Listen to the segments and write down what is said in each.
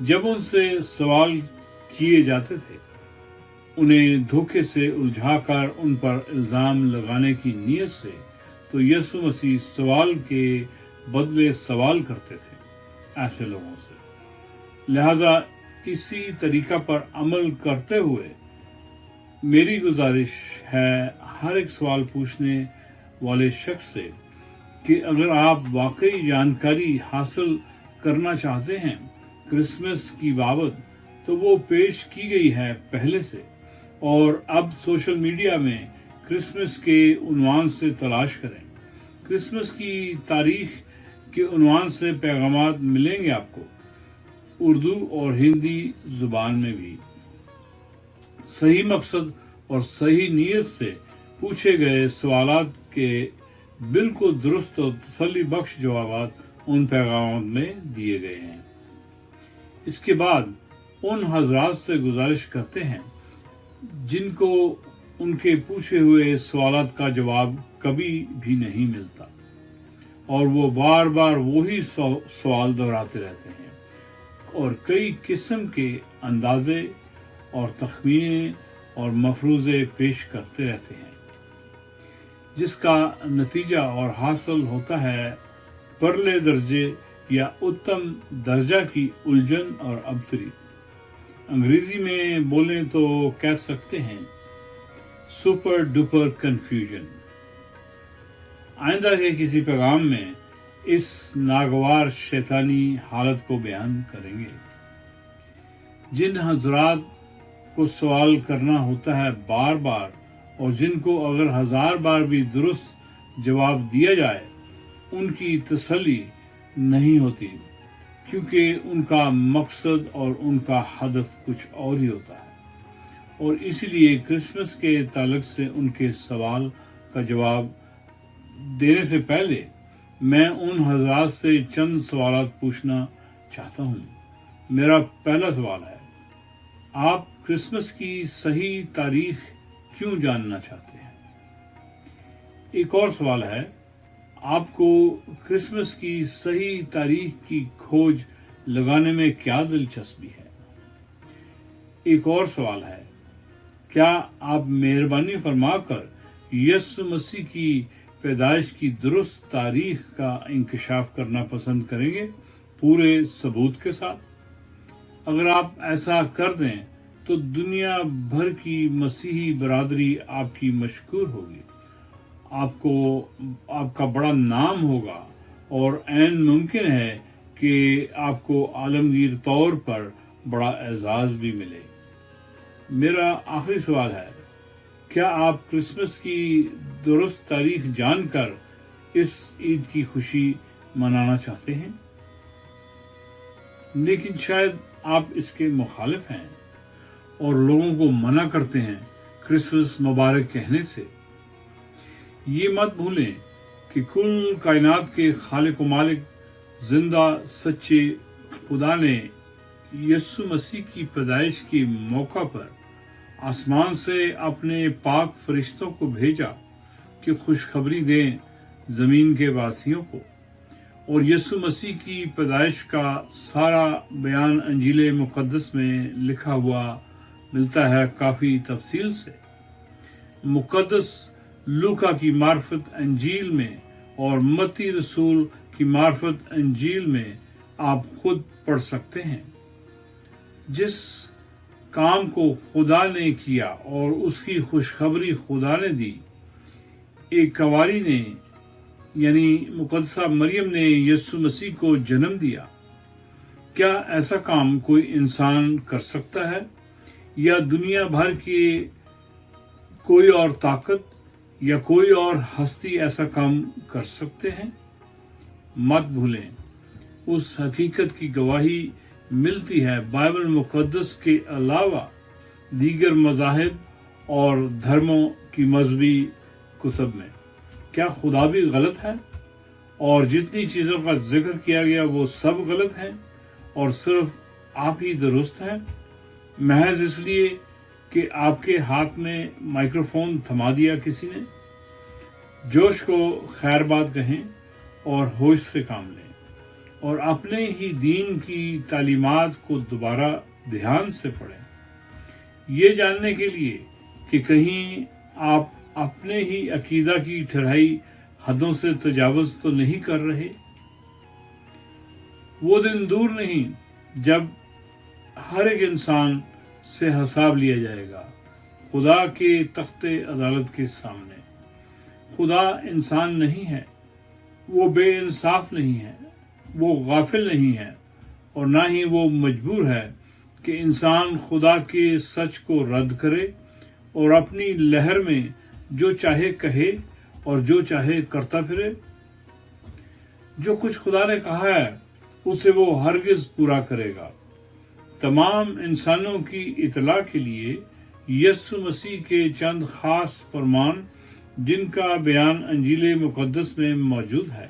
جب ان سے سوال کیے جاتے تھے انہیں دھوکے سے الجھا کر ان پر الزام لگانے کی نیت سے، تو یسوع مسیح سوال کے بدلے سوال کرتے تھے ایسے لوگوں سے۔ لہذا اسی طریقہ پر عمل کرتے ہوئے میری گزارش ہے ہر ایک سوال پوچھنے والے شخص سے کہ اگر آپ واقعی جانکاری حاصل کرنا چاہتے ہیں کرسمس کی بابت، تو وہ پیش کی گئی ہے پہلے سے، اور اب سوشل میڈیا میں کرسمس کے عنوان سے تلاش کریں۔ کرسمس کی تاریخ کے عنوان سے پیغامات ملیں گے آپ کو، اردو اور ہندی زبان میں بھی۔ صحیح مقصد اور صحیح نیت سے پوچھے گئے سوالات کے بالکل درست اور تسلی بخش جوابات ان پیغامات میں دیے گئے ہیں۔ اس کے بعد ان حضرات سے گزارش کرتے ہیں جن کو ان کے پوچھے ہوئے سوالات کا جواب کبھی بھی نہیں ملتا، اور وہ بار بار وہی سوال دہراتے رہتے ہیں اور کئی قسم کے اندازے اور تخمینے اور مفروضے پیش کرتے رہتے ہیں، جس کا نتیجہ اور حاصل ہوتا ہے پرلے درجے یا اتم درجہ کی الجھن اور ابتری۔ انگریزی میں بولیں تو کہہ سکتے ہیں سپر ڈپر کنفیوژن۔ آئندہ کے کسی پیغام میں اس ناگوار شیطانی حالت کو بیان کریں گے۔ جن حضرات کو سوال کرنا ہوتا ہے بار بار، اور جن کو اگر 1000 بار بھی درست جواب دیا جائے ان کی تسلی نہیں ہوتی، کیونکہ ان کا مقصد اور ان کا ہدف کچھ اور ہی ہوتا ہے، اور اسی لیے کرسمس کے تعلق سے ان کے سوال کا جواب دینے سے پہلے میں ان حضرات سے چند سوالات پوچھنا چاہتا ہوں۔ میرا پہلا سوال ہے، آپ کرسمس کی صحیح تاریخ کیوں جاننا چاہتے ہیں؟ ایک اور سوال ہے، آپ کو کرسمس کی صحیح تاریخ کی کھوج لگانے میں کیا دلچسپی ہے؟ ایک اور سوال ہے، کیا آپ مہربانی فرما کر یسوع مسیح کی پیدائش کی درست تاریخ کا انکشاف کرنا پسند کریں گے پورے ثبوت کے ساتھ؟ اگر آپ ایسا کر دیں تو دنیا بھر کی مسیحی برادری آپ کی مشکور ہوگی، آپ کا بڑا نام ہوگا، اور عین ممکن ہے کہ آپ کو عالمگیر طور پر بڑا اعزاز بھی ملے۔ میرا آخری سوال ہے، کیا آپ کرسمس کی درست تاریخ جان کر اس عید کی خوشی منانا چاہتے ہیں؟ لیکن شاید آپ اس کے مخالف ہیں اور لوگوں کو منع کرتے ہیں کرسمس مبارک کہنے سے۔ یہ مت بھولیں کہ کل کائنات کے خالق و مالک زندہ سچے خدا نے یسوع مسیح کی پیدائش کے موقع پر آسمان سے اپنے پاک فرشتوں کو بھیجا کہ خوشخبری دیں زمین کے واسیوں کو، اور یسوع مسیح کی پیدائش کا سارا بیان انجیل مقدس میں لکھا ہوا ملتا ہے کافی تفصیل سے۔ مقدس لوکا کی معرفت انجیل میں اور متی رسول کی معرفت انجیل میں آپ خود پڑھ سکتے ہیں۔ جس کام کو خدا نے کیا اور اس کی خوشخبری خدا نے دی، ایک کنواری نے یعنی مقدسہ مریم نے یسوع مسیح کو جنم دیا۔ کیا ایسا کام کوئی انسان کر سکتا ہے، یا دنیا بھر کی کوئی اور طاقت یا کوئی اور ہستی ایسا کام کر سکتے ہیں؟ مت بھولیں، اس حقیقت کی گواہی ملتی ہے بائبل مقدس کے علاوہ دیگر مذاہب اور دھرموں کی مذہبی کتب میں۔ کیا خدا بھی غلط ہے، اور جتنی چیزوں کا ذکر کیا گیا وہ سب غلط ہیں اور صرف آپ ہی درست ہیں، محض اس لیے کہ آپ کے ہاتھ میں مائکروفون تھما دیا کسی نے؟ جوش کو خیر بات کہیں اور ہوش سے کام لیں، اور اپنے ہی دین کی تعلیمات کو دوبارہ دھیان سے پڑھیں، یہ جاننے کے لیے کہ کہیں آپ اپنے ہی عقیدہ کی ٹھڑائی حدوں سے تجاوز تو نہیں کر رہے۔ وہ دن دور نہیں جب ہر ایک انسان سے حساب لیا جائے گا خدا کے تخت عدالت کے سامنے۔ خدا انسان نہیں ہے، وہ بے انصاف نہیں ہے، وہ غافل نہیں ہے، اور نہ ہی وہ مجبور ہے کہ انسان خدا کے سچ کو رد کرے اور اپنی لہر میں جو چاہے کہے اور جو چاہے کرتا پھرے۔ جو کچھ خدا نے کہا ہے اسے وہ ہرگز پورا کرے گا۔ تمام انسانوں کی اطلاع کے لیے یسوع مسیح کے چند خاص فرمان جن کا بیان انجیل مقدس میں موجود ہے۔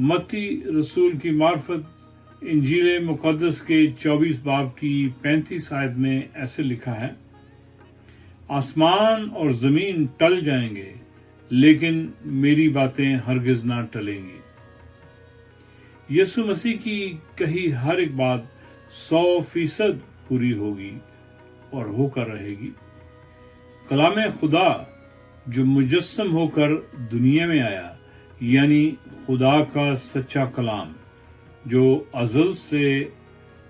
متی رسول کی معرفت انجیل مقدس کے 24 باب کی 35 آیت میں ایسے لکھا ہے، آسمان اور زمین ٹل جائیں گے لیکن میری باتیں ہرگز نہ ٹلیں گی۔ یسوع مسیح کی کہی ہر ایک بات 100% پوری ہوگی اور ہو کر رہے گی۔ کلام خدا جو مجسم ہو کر دنیا میں آیا، یعنی خدا کا سچا کلام جو ازل سے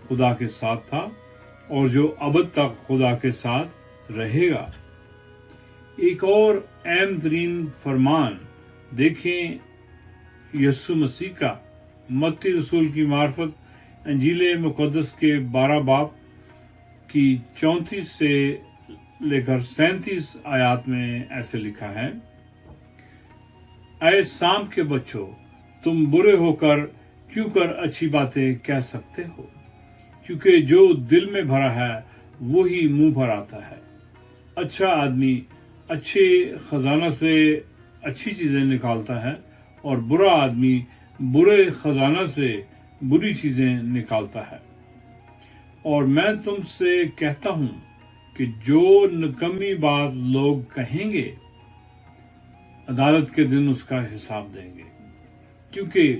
خدا کے ساتھ تھا اور جو ابد تک خدا کے ساتھ رہے گا۔ ایک اور اہم ترین فرمان دیکھیں یسوع مسیح کا متی رسول کی معرفت انجیل مقدس کے 12 باب کی 34 سے لے کر 37 آیات میں ایسے لکھا ہے، اے سام کے بچوں، تم برے ہو کر کیوں کر اچھی باتیں کہہ سکتے ہو؟ کیونکہ جو دل میں بھرا ہے وہی منہ پر آتا ہے۔ اچھا آدمی اچھے خزانہ سے اچھی چیزیں نکالتا ہے اور برا آدمی برے خزانہ سے بری چیزیں نکالتا ہے۔ اور میں تم سے کہتا ہوں کہ جو نکمی بات لوگ کہیں گے عدالت کے دن اس کا حساب دیں گے، کیونکہ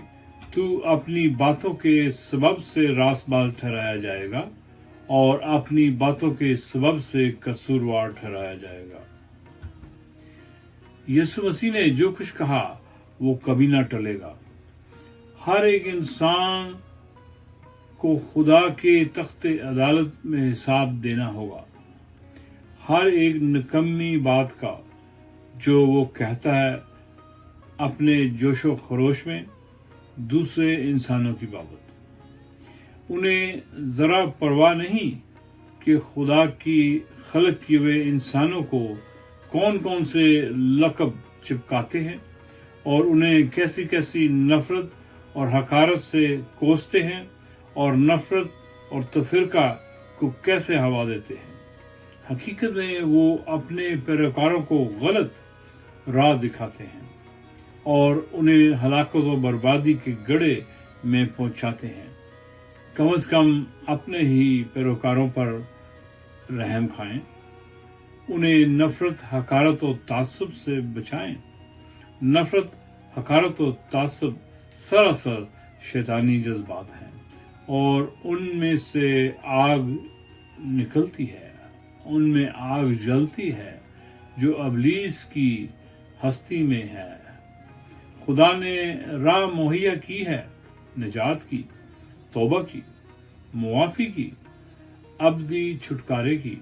تو اپنی باتوں کے سبب سے راست باز ٹھہرایا جائے گا اور اپنی باتوں کے سبب سے قصوروار ٹھہرایا جائے گا۔ یسوع مسیح نے جو کچھ کہا وہ کبھی نہ ٹلے گا۔ ہر ایک انسان کو خدا کے تخت عدالت میں حساب دینا ہوگا، ہر ایک نکمی بات کا جو وہ کہتا ہے اپنے جوش و خروش میں دوسرے انسانوں کی بابت۔ انہیں ذرا پرواہ نہیں کہ خدا کی خلق کیے ہوئے انسانوں کو کون کون سے لقب چپکاتے ہیں اور انہیں کیسی کیسی نفرت اور حقارت سے کوستے ہیں اور نفرت اور تفرقہ کو کیسے ہوا دیتے ہیں۔ حقیقت میں وہ اپنے پیروکاروں کو غلط راہ دکھاتے ہیں اور انہیں ہلاکت و بربادی کے گڑھے میں پہنچاتے ہیں۔ کم از کم اپنے ہی پیروکاروں پر رحم کھائیں، انہیں نفرت، حقارت و تعصب سے بچائیں۔ نفرت، حقارت و تعصب سراسر شیطانی جذبات ہیں اور ان میں سے آگ نکلتی ہے، ان میں آگ جلتی ہے جو ابلیس کی ہستی میں ہے۔ خدا نے راہ مہیا کی ہے نجات کی، توبہ کی، معافی کی، ابدی چھٹکارے کی۔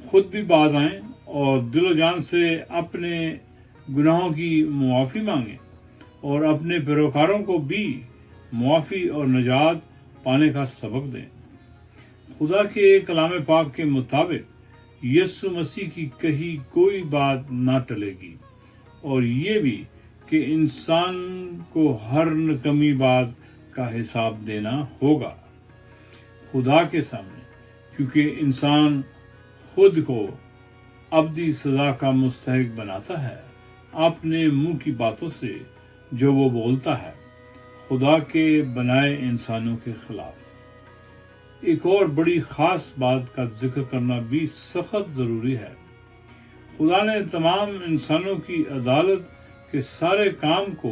خود بھی باز آئیں اور دل و جان سے اپنے گناہوں کی معافی مانگیں اور اپنے پیروکاروں کو بھی معافی اور نجات پانے کا سبق دیں۔ خدا کے کلام پاک کے مطابق یسوع مسیح کی کہی کوئی بات نہ ٹلے گی، اور یہ بھی کہ انسان کو ہر نکمی بات کا حساب دینا ہوگا خدا کے سامنے، کیونکہ انسان خود کو ابدی سزا کا مستحق بناتا ہے اپنے منہ کی باتوں سے جو وہ بولتا ہے خدا کے بنائے انسانوں کے خلاف۔ ایک اور بڑی خاص بات کا ذکر کرنا بھی سخت ضروری ہے۔ خدا نے تمام انسانوں کی عدالت کے سارے کام کو